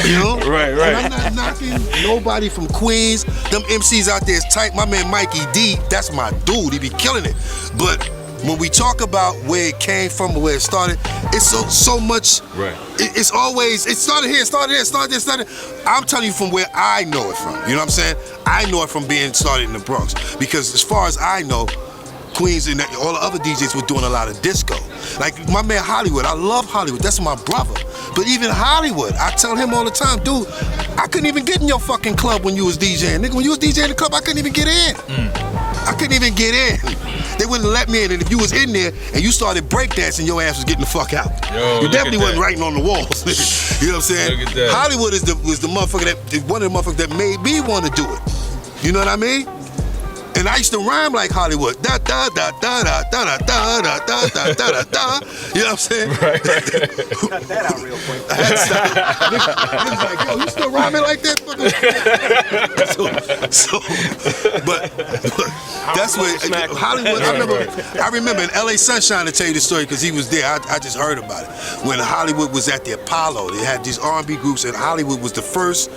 You know? Right. And I'm not knocking nobody from Queens. Them MCs out there is tight. My man Mikey D, that's my dude. He be killing it. But when we talk about where it came from, where it started, it's so much. Right. It started here, started there, started there, started. I'm telling you from where I know it from. You know what I'm saying? I know it from being started in the Bronx, because as far as I know, Queens and all the other DJs were doing a lot of disco. Like my man Hollywood, I love Hollywood. That's my brother. But even Hollywood, I tell him all the time, dude, I couldn't even get in your fucking club when you was DJing. Nigga, when you was DJing the club, I couldn't even get in. I couldn't even get in. They wouldn't let me in, and if you was in there and you started breakdancing, your ass was getting the fuck out. Yo, you definitely wasn't writing on the walls. You know what I'm saying? Look at that. Hollywood was the motherfucker one of the motherfuckers that made me want to do it. You know what I mean? And I used to rhyme like Hollywood. Da da da da da da da da da da da da da. You know what I'm saying? Right. Cut that out real quick. Niggas like, yo, you still rhyming like that? But that's where Hollywood. I remember in L.A. Sunshine, to tell you the story, because he was there. I just heard about it when Hollywood was at the Apollo. They had these R&B groups, and Hollywood was the first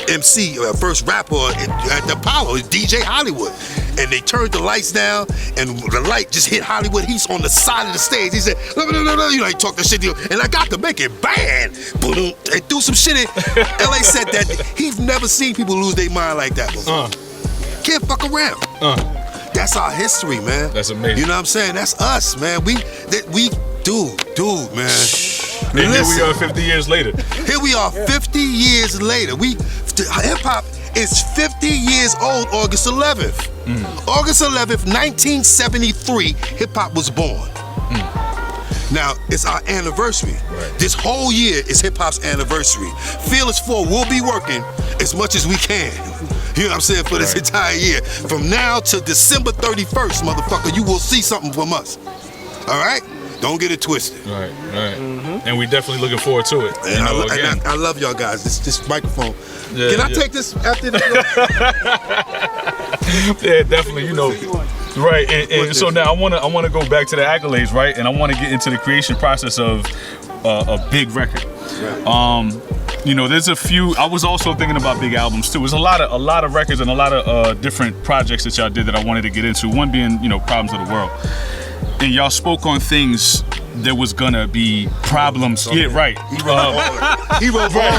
MC, first rapper at the Apollo, DJ Hollywood. And they turned the lights down, and the light just hit Hollywood. He's on the side of the stage. He said, you know, he talked that shit to you, and I got to make it bang. Boom. They threw some shit in. LA said that he's never seen people lose their mind like that before. Can't fuck around. That's our history, man. That's amazing. You know what I'm saying? That's us, man. Dude, man. And here we are 50 years later. Here we are 50 years later. Hip-hop is 50 years old August 11th. August 11th, 1973, hip-hop was born. Now, it's our anniversary. Right. This whole year is hip-hop's anniversary. Fearless 4 will be working as much as we can. You know what I'm saying? For this entire year. From now to December 31st, motherfucker, you will see something from us. All right? Don't get it twisted. Right. And we definitely looking forward to it. And I love y'all guys. This microphone. Yeah, Can I take this after this? Yeah, definitely. You know, right. And so now I wanna go back to the accolades, right? And I want to get into the creation process of a big record. Right. You know, there's a few. I was also thinking about big albums too. There's a lot of records and a lot of different projects that y'all did that I wanted to get into. One being, you know, Problems of the World. And y'all spoke on things there was gonna be problems. Yeah, right. He wrote all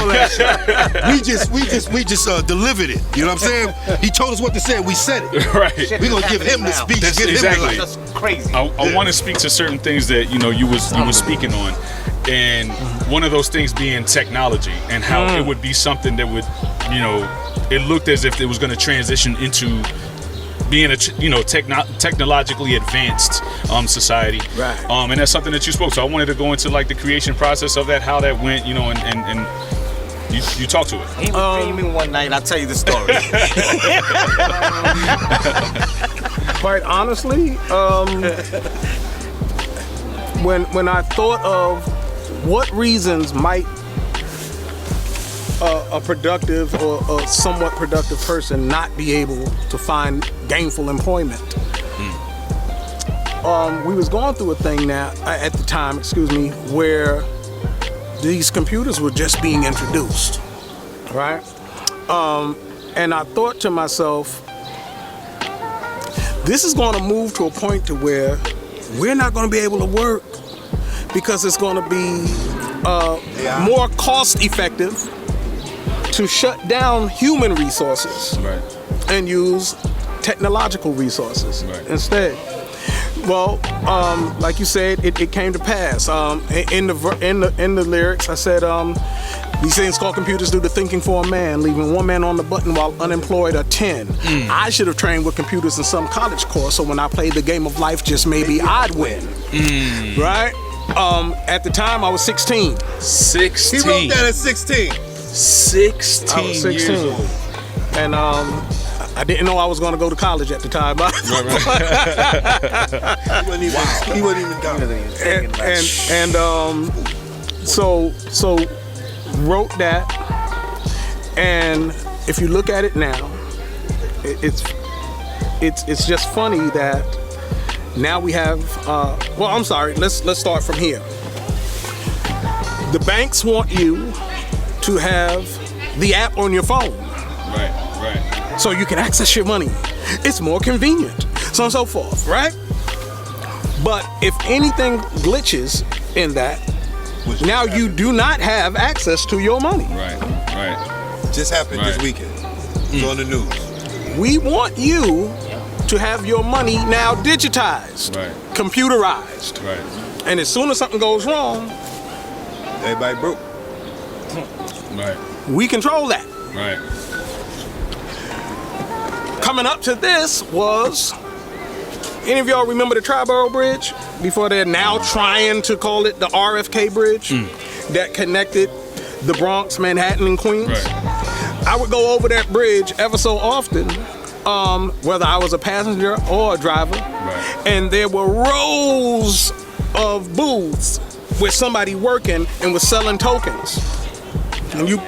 that shit. We just delivered it. You know what I'm saying? He told us what to say, and we said it. Right. We're gonna give him the speech. Exactly. That's crazy. I want to speak to certain things that you was speaking on, and one of those things being technology and how it would be something that would, it looked as if it was going to transition into being a technologically advanced society, right? And that's something that you spoke. So I wanted to go into like the creation process of that, how that went, and you talk to it. He was dreaming one night. I'll tell you the story. Quite honestly, when I thought of what reasons might a productive or a somewhat productive person not be able to find gainful employment. We was going through a thing now at the time, where these computers were just being introduced, right? And I thought to myself, this is going to move to a point to where we're not going to be able to work because it's going to be more cost effective to shut down human resources and use technological resources instead. Well, like you said, it came to pass. In the lyrics, I said, these things called computers do the thinking for a man, leaving one man on the button while unemployed are 10. I should have trained with computers in some college course, so when I played the game of life, just maybe I'd win. Right? At the time, I was 16. 16. He wrote that at 16. 16 I was 16. years old. And I didn't know I was going to go to college at the time. He wasn't even done. So wrote that, and if you look at it now, it's just funny that now we have. Well, I'm sorry. Let's start from here. The banks want you to have the app on your phone. Right. So you can access your money. It's more convenient. So on and so forth, right? But if anything glitches in that, now you do not have access to your money. Right. Just happened this weekend. It's on the news. We want you to have your money now digitized, computerized. Right. And as soon as something goes wrong, everybody broke. Right. We control that. Right. Coming up to this was, any of y'all remember the Triborough Bridge? Before they're now trying to call it the RFK Bridge that connected the Bronx, Manhattan, and Queens. Right. I would go over that bridge ever so often, whether I was a passenger or a driver, and there were rows of booths with somebody working and was selling tokens. And you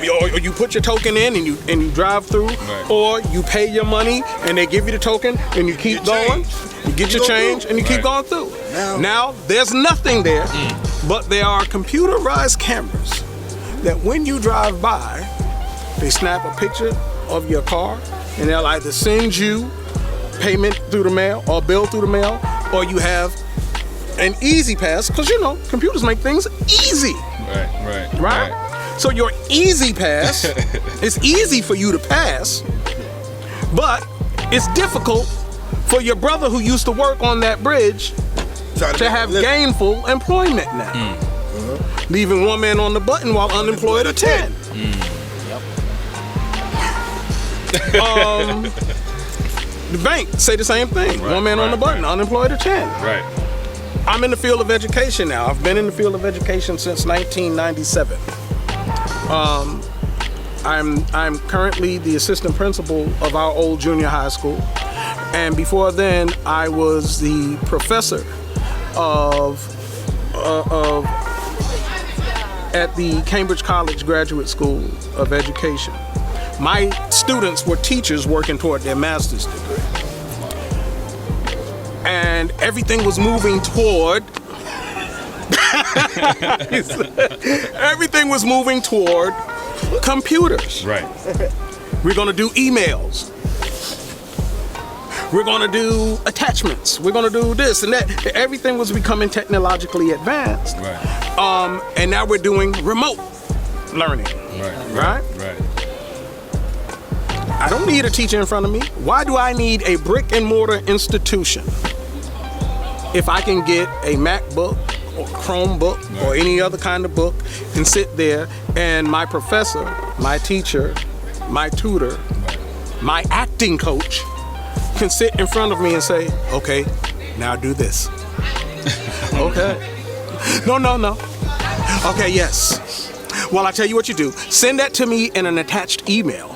put your token in and you drive through, or you pay your money and they give you the token and you keep going. You get your change and you keep going through. Now there's nothing there, but there are computerized cameras that when you drive by, they snap a picture of your car and they'll either send you payment through the mail or bill through the mail, or you have an easy pass, because computers make things easy. Right? So your easy pass, it's easy for you to pass, but it's difficult for your brother who used to work on that bridge to have gainful employment now. Leaving one man on the button while unemployed are 10. The bank say the same thing. One man on the button, unemployed are 10. Right. I'm in the field of education now. I've been in the field of education since 1997. I'm currently the assistant principal of our old junior high school, and before then I was the professor at the Cambridge College Graduate School of Education. My students were teachers working toward their master's degree, and everything was moving toward computers. Right. We're gonna do emails. We're gonna do attachments. We're gonna do this and that. Everything was becoming technologically advanced. Right. And now we're doing remote learning. Right. I don't need a teacher in front of me. Why do I need a brick and mortar institution if I can get a MacBook or Chromebook or any other kind of book and sit there and my professor, my teacher, my tutor, my acting coach can sit in front of me and say, okay, now do this. Okay. No. Okay, yes. Well, I tell you what you do. Send that to me in an attached email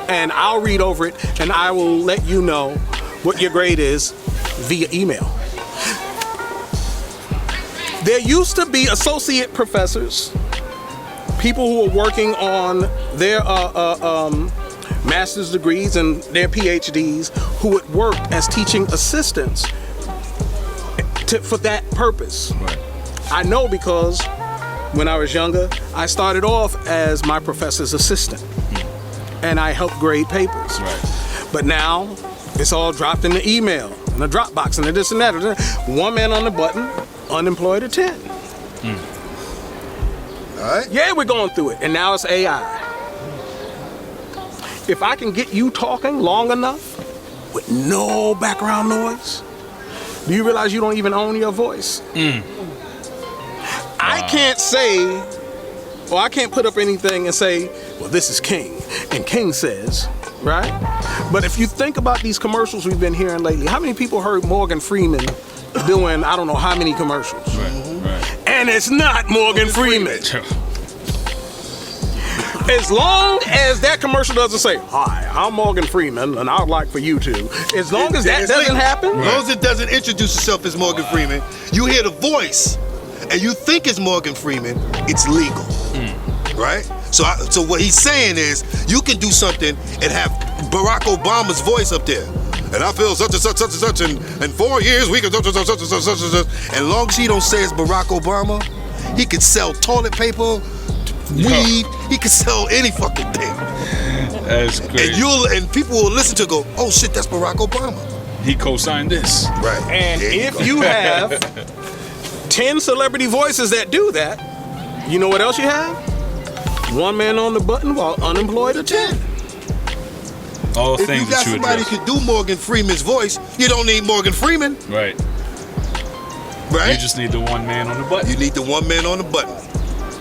and I'll read over it and I will let you know what your grade is via email. There used to be associate professors, people who were working on their master's degrees and their PhDs, who would work as teaching assistants for that purpose. Right. I know because when I was younger, I started off as my professor's assistant, and I helped grade papers. Right. But now it's all dropped in the email, in the Dropbox, and this and that. One man on the button, unemployed at 10. All right. Yeah, we're going through it, and now it's AI. If I can get you talking long enough with no background noise, do you realize you don't even own your voice? I can't say, or I can't put up anything and say, well, this is King, and King says, right? But if you think about these commercials we've been hearing lately, how many people heard Morgan Freeman doing I don't know how many commercials? Right. And it's not Morgan Freeman. As long as that commercial doesn't say, hi, I'm Morgan Freeman, and I'd like for you to. As long as that doesn't happen. As long as it doesn't introduce itself as Morgan Freeman, you hear the voice, and you think it's Morgan Freeman, it's legal. Right? So what he's saying is, you can do something and have Barack Obama's voice up there. And I feel such and such and such, and in 4 years we can such and such and such and such. And long as he don't say it's Barack Obama, he could sell toilet paper, weed, he could sell any fucking thing. That's crazy. And people will listen to it, go, oh shit, that's Barack Obama. He co-signed this. Right. And There if go. you have 10 celebrity voices that do that, you know what else you have? One man on the button while unemployed are 10. All If things you got that you somebody address. who can do Morgan Freeman's voice, you don't need Morgan Freeman, Right. right? You just need the one man on the button. You need the one man on the button.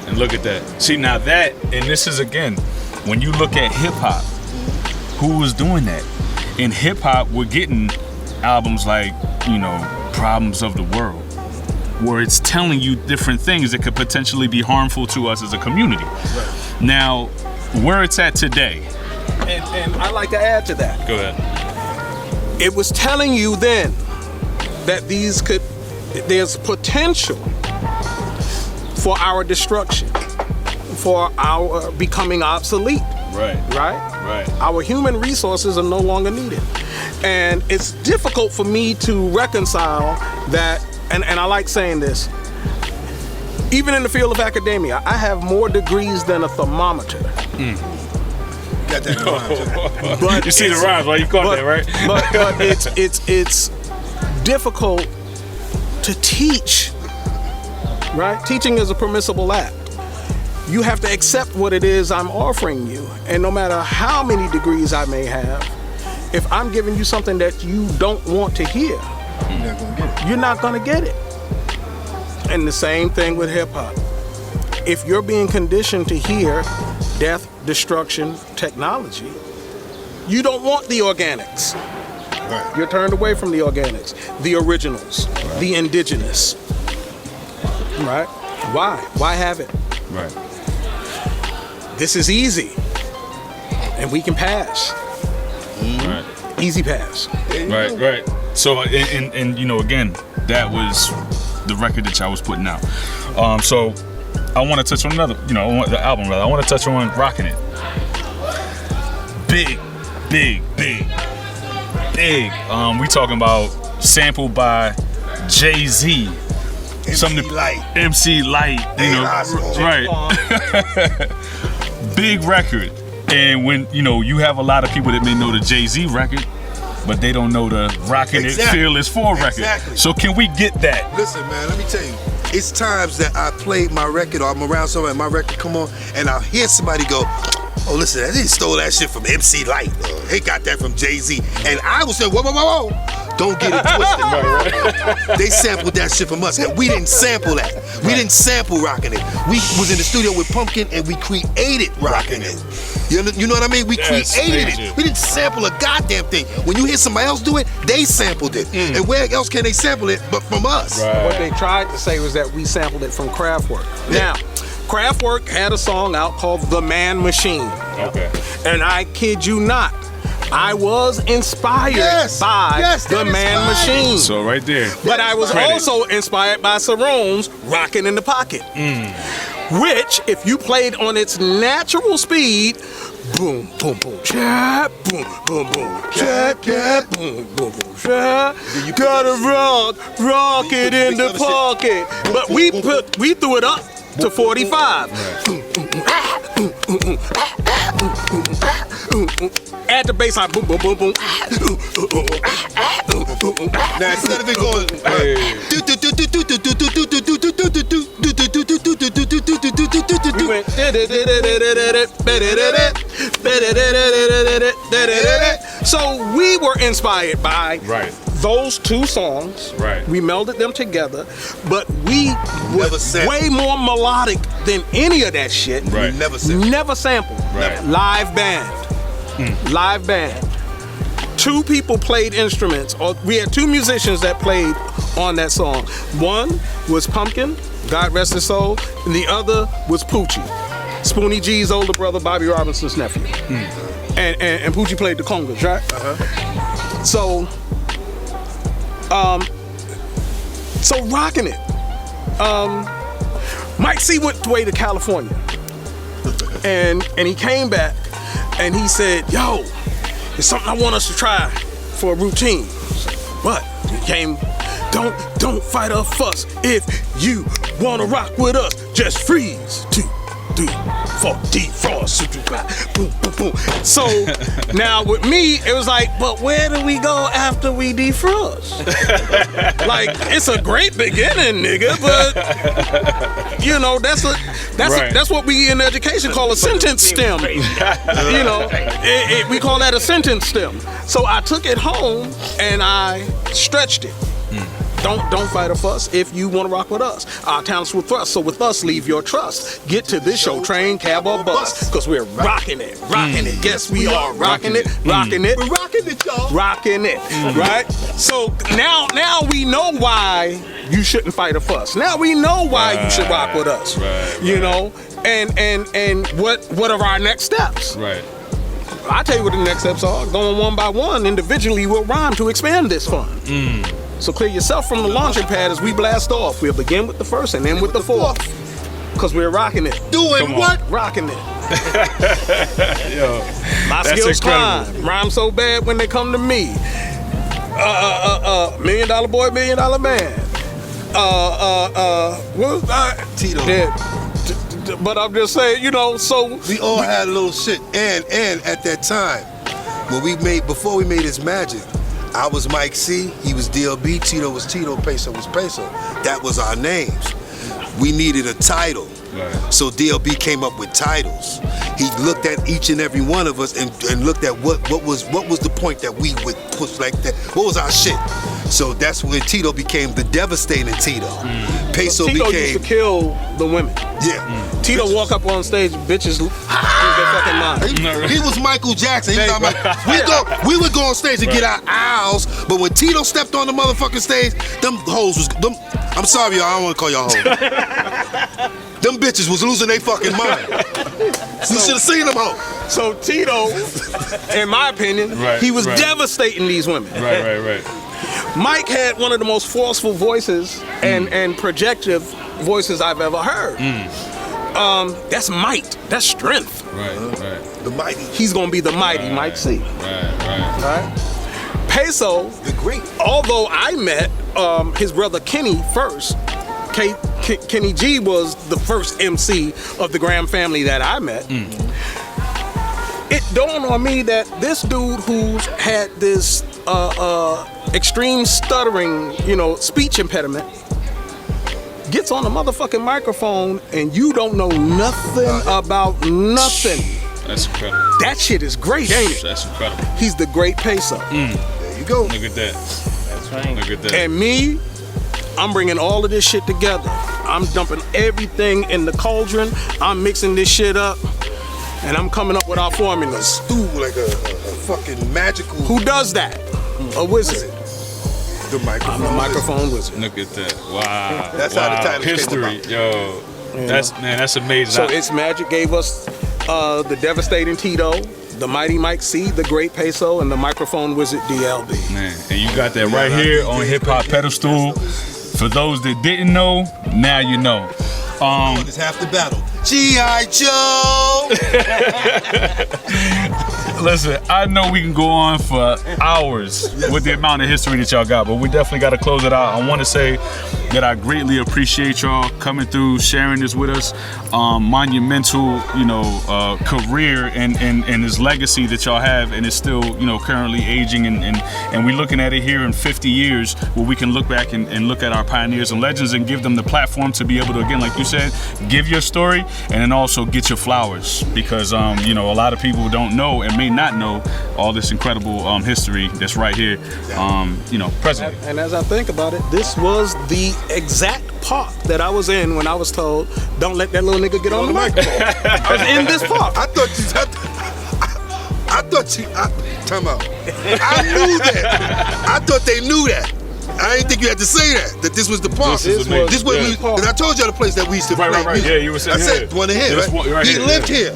And look at that. See, now that, and this is again, when you look at hip hop, who was doing that? In hip hop, we're getting albums like, Problems of the World, where it's telling you different things that could potentially be harmful to us as a community. Right. Now, where it's at today. And I'd like to add to that. Go ahead. It was telling you then that there's potential for our destruction, for our becoming obsolete. Right. Right? Our human resources are no longer needed. And it's difficult for me to reconcile that, and I like saying this, even in the field of academia, I have more degrees than a thermometer. Got that rhyme, too. But you see the rhymes, right? You caught that, right? But it's difficult to teach, right? Teaching is a permissible act. You have to accept what it is I'm offering you. And no matter how many degrees I may have, if I'm giving you something that you don't want to hear, you're not gonna get it. And the same thing with hip hop. If you're being conditioned to hear death, destruction, technology, you don't want the organics. Right. You're turned away from the organics, the originals, the indigenous. Right? Why? Why have it? Right. This is easy, and we can pass. Right. Easy pass. Right. So, and again, that was the record that y'all was putting out. So, I want to touch on another, the album rather. I want to touch on Rockin' It. Big. We talking about sampled by Jay-Z. MC Light, right. Big record. And when, you have a lot of people that may know the Jay-Z record, but they don't know the Rockin' It Fearless 4 record. Exactly. So can we get that? Listen, man, let me tell you. It's times that I played my record or I'm around somewhere and my record come on and I'll hear somebody go, oh, listen, they stole that shit from MC Light. They got that from Jay-Z. And I will say, whoa. Don't get it twisted. Right. They sampled that shit from us, and we didn't sample that. We didn't sample Rockin' It. We was in the studio with Pumpkin, and we created Rockin' It. You know what I mean? We created it. We didn't sample a goddamn thing. When you hear somebody else do it, they sampled it. And where else can they sample it but from us? Right. What they tried to say was that we sampled it from Kraftwerk. Now, Kraftwerk had a song out called The Man Machine. Okay. And I kid you not, I was inspired by The Man Machine. So right there. But I was Credit. also inspired by Sarone's Rockin' in the Pocket. Which, if you played on its natural speed, boom, boom, boom, chap, boom, boom, boom, chap, chap, boom, boom, boom, chap. You gotta rock it in the pocket. But we threw it up to 45. Add the bass line, boom, boom, boom, boom. Now instead of it going, we went. So we were inspired by those two songs. Right. We melded them together, but we were way more melodic than any of that shit. Right. Never sampled. Right. Live band. Live band. Two people played instruments, or we had two musicians that played on that song. One was Pumpkin, God rest his soul, and the other was Poochie, Spoonie G's older brother, Bobby Robinson's nephew. And Poochie played the congas, right? So Rockin' It. Mike Cee went away to California, and he came back, and he said, "Yo, it's something I want us to try for a routine." What? He came. Don't fight or fuss. If you wanna rock with us, just freeze. 2, 3, 4, defrost. Boom, boom, boom. So now with me, it was like, but where do we go after we defrost? Like, it's a great beginning, nigga, but you know, that's what we in education call a sentence stem. You know, we call that a sentence stem. So I took it home and I stretched it. Don't fight a fuss if you want to rock with us. Our talents will thrust, so with us, leave your trust. Get to this show, train, cab, or bus, because we're rocking it. Yes, we are rocking it. We're rocking it, y'all. Rocking it, right? So now we know why you shouldn't fight a fuss. Now we know why you should rock with us. You know, and what are our next steps? Right. I'll tell you what the next steps are. Going one by one, individually, we'll rhyme to expand this fun. So clear yourself from the launching pad as we blast off. We'll begin with the first and then with the fourth. Because we're rocking it. Doing what? Rocking it. Yo, My skills climb. Rhyme so bad when they come to me. $1 million boy, $1 million man. What was that? Tito. But I'm just saying, you know, so we all had a little shit. And at that time, before we made his magic, I was Mike Cee, he was DLB, Tito was Tito, Peso was Peso. That was our names. We needed a title. Right. So DLB came up with titles. He looked at each and every one of us and looked at what was the point that we would push like that. What was our shit? So that's when Tito became the devastating Tito. Peso Tito became used to kill the women. Yeah. Tito bitches. Walk up on stage, bitches lose their fucking mind. He was Michael Jackson. He was we would go on stage and get our owls, but when Tito stepped on the motherfucking stage, them hoes was them. I'm sorry, y'all. I don't want to call y'all hoes. Them bitches was losing their fucking mind. You should have seen them hoes. So Tito, in my opinion, he was devastating these women. Right. Mike had one of the most forceful voices and projective voices I've ever heard. That's might. That's strength. Right. The mighty. He's gonna be the mighty Mike Cee. Right. Peso, the great. Although I met his brother Kenny first. Kenny G was the first MC of the Graham family that I met. It dawned on me that this dude who's had this extreme stuttering, speech impediment, gets on the motherfucking microphone and you don't know nothing about nothing. That's incredible. That shit is great, ain't it? That's incredible. He's the great Peso. There you go. Look at that. That's right. Look at that. And me, I'm bringing all of this shit together. I'm dumping everything in the cauldron. I'm mixing this shit up. And I'm coming up with our formulas. Stew like a fucking magical. Who does that? A wizard. The microphone. I'm the microphone wizard. Look at that. Wow. That's how the title history. came about. Yo. That's amazing. So It's Magic gave us the devastating Tito, the Mighty Mike Cee, the great Peso, and the Microphone Wizard DLB. Man, and you got that right here on Hip Hop Pedestal. For those that didn't know, now you know. It's half the battle. G.I. Joe! Listen, I know we can go on for hours with the amount of history that y'all got, but we definitely got to close it out. I want to say that I greatly appreciate y'all coming through, sharing this with us. Monumental, career and this legacy that y'all have, and it's still, currently aging, and we're looking at it here in 50 years where we can look back and look at our pioneers and legends and give them the platform to be able to, again, like you said, give your story and then also get your flowers, because a lot of people don't know and may not know all this incredible history that's right here, presently. And as I think about it, this was the exact part that I was in when I was told, don't let that little nigga get on the microphone. I was in this part. Time out. I knew that. I thought they knew that. I didn't think you had to say that this was the part. This was because I told y'all the place that we used to play. Right. Yeah, you were saying. I said one of his, right? He lived here.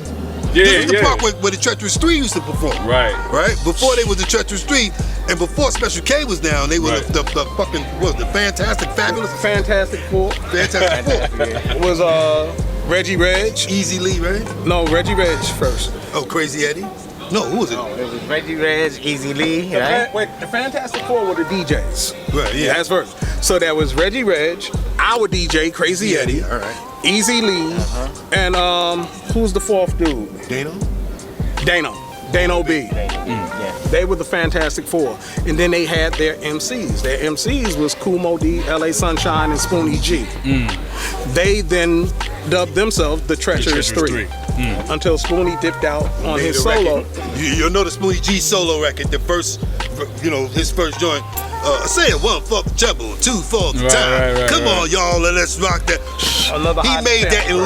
This was the park where the Treacherous 3 used to perform. Right. Before they was the Treacherous 3, and before Special K was down, they were the fucking, what was the Fantastic Four. It was Reggie Reg. Easy Lee, right? No, Reggie Reg first. Oh, Crazy Eddie? No, who was it? No, it was Reggie Reg, Easy Lee, right? The Fantastic Four were the DJs. Right, yeah. That's first. So that was Reggie Reg, our DJ, Crazy Eddie. All right. Easy Lee, and who's the fourth dude? Dano B. They were the Fantastic Four. And then they had their MCs. Their MCs was Kumo D, LA Sunshine, and Spoonie G. They then dubbed themselves the Treacherous Three. Until Spoonie dipped out on his solo. You'll know the Spoonie G solo record, the first, his first joint. Say it, 1 for the trouble, 2 for the time. Come on, y'all, and let's rock that. He made that and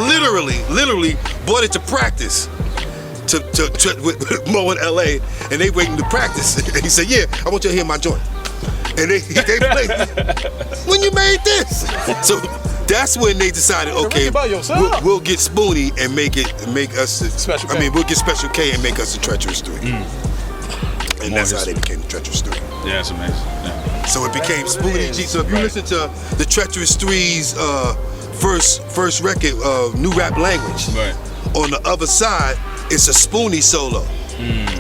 literally brought it to practice. With Mo in LA, and they waiting to practice. And he said, "Yeah, I want you to hear my joint." And they played. When you made this, so that's when they decided, okay, we'll get Spoonie and make us Special K. I mean, we'll get Special K and make us the Treacherous Three. And that's how they became the Treacherous Three. Yeah, that's amazing. Yeah. So it became Spoonie G. So if you listen to the Treacherous Three's first record, New Rap Language, on the other side, it's a Spoonie solo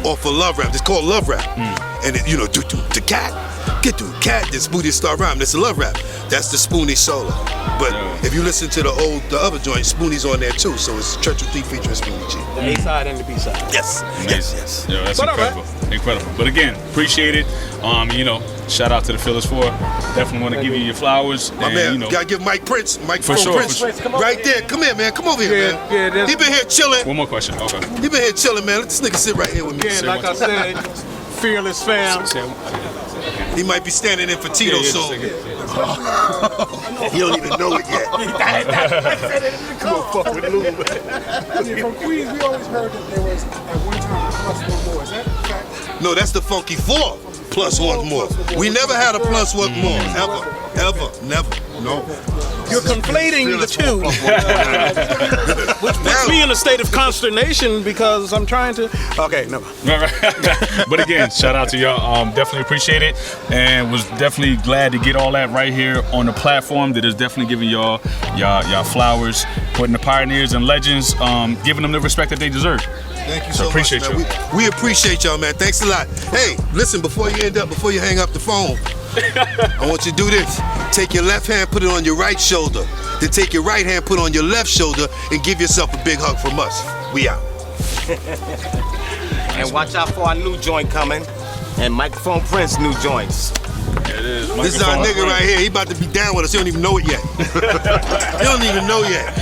off of Love Rap. It's called Love Rap. And it, the cat, get to cat, then Spoonie start rhyming. It's a Love Rap. That's the Spoonie solo. But if you listen to the other joint, Spoonie's on there too. So it's Treacherous 3 featuring Spoonie G. The A side and the B side. Yes. Yes. Yeah, that's incredible. Incredible. But again, appreciate it. Shout out to the Phillies 4. Definitely want to give you your flowers. My man, gotta give Microphone Prince right there. Come here, man. Come over here, man. He been here chilling. One more question. Okay. He been here chilling, man. Let this nigga sit right here with me. Again, like I said, fearless fam. He might be standing in for Tito soon. He don't even know it yet. From Queens, we always heard that there was at one time plus one more. Is that fact? No, that's the Funky 4 plus one more. We never had a plus one more. Ever. Never. No. You're conflating the two. Which puts me in a state of consternation because I'm trying to. Okay, no. But again, shout out to y'all. Definitely appreciate it, and was definitely glad to get all that right here on the platform that is definitely giving y'all flowers, putting the pioneers and legends, giving them the respect that they deserve. Thank you so much, man. We appreciate y'all, man. Thanks a lot. Hey, listen, before you hang up the phone, I want you to do this. Take your left hand, put it on your right shoulder. Then take your right hand, put it on your left shoulder, and give yourself a big hug from us. We out. And watch out for our new joint coming. And Microphone Prince new joints. It is. This is our nigga right here. He about to be down with us. He don't even know it yet. He don't even know yet.